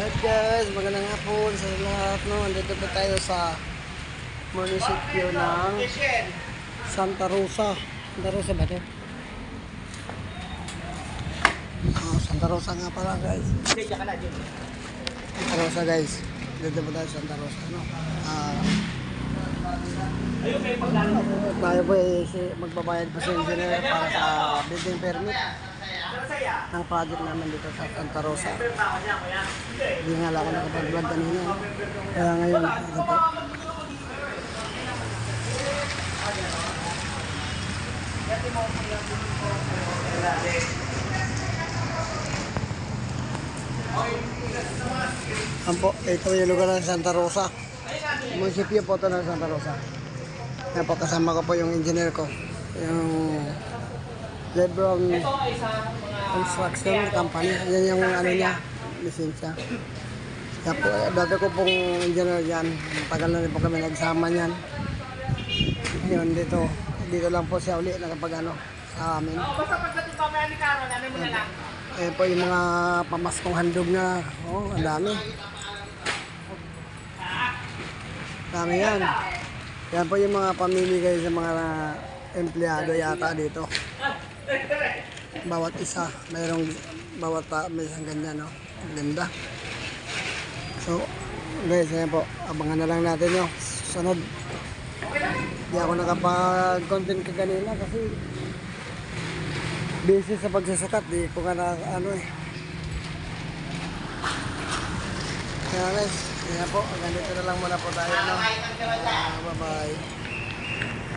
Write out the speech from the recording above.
Alright guys, magandang hapon sa lahat. No? Andito po tayo sa munisipyo ng Santa Rosa. Santa Rosa ba ito? Oh, Santa Rosa nga pala guys. Santa Rosa guys. Dito po tayo sa Santa Rosa. No? Tayo po magbabayad po sa engineer para sa building permit ng project namin dito sa Santa Rosa. Hindi nga lang ako nakapag-vlog kanina. Kaya ngayon, ito po. Ampo, ito yung lugar ng Santa Rosa. Munisipyo po ito ng Santa Rosa. Yan po, kasama ko po yung engineer ko. Yung Lebron Construction Company. Yan yung ano niya, lisensya. Kaya po, dati ko pong engineer yan. Tagal na rin po kami nagsama niyan. Yun, dito lang po siya uli nakapag ano sa amin. Basta pagdating mamaya ni Carol, ano mo na lang? Ayan po yung mga pamaskong handog na, ang dami. Dami yan. Yan po yung mga pamimigay sa mga empleyado yata dito. Bawat isa, may isang ganyan, no? Ang ganda. So, guys, ayan po. Abangan na lang natin yung sunod. Hindi ako nakapag-content kaganina kasi busy sa pagsasakat. Di ko nga na ano eh. Kaya guys, ayan po. Ganito na lang muna po tayo. No? Bye-bye.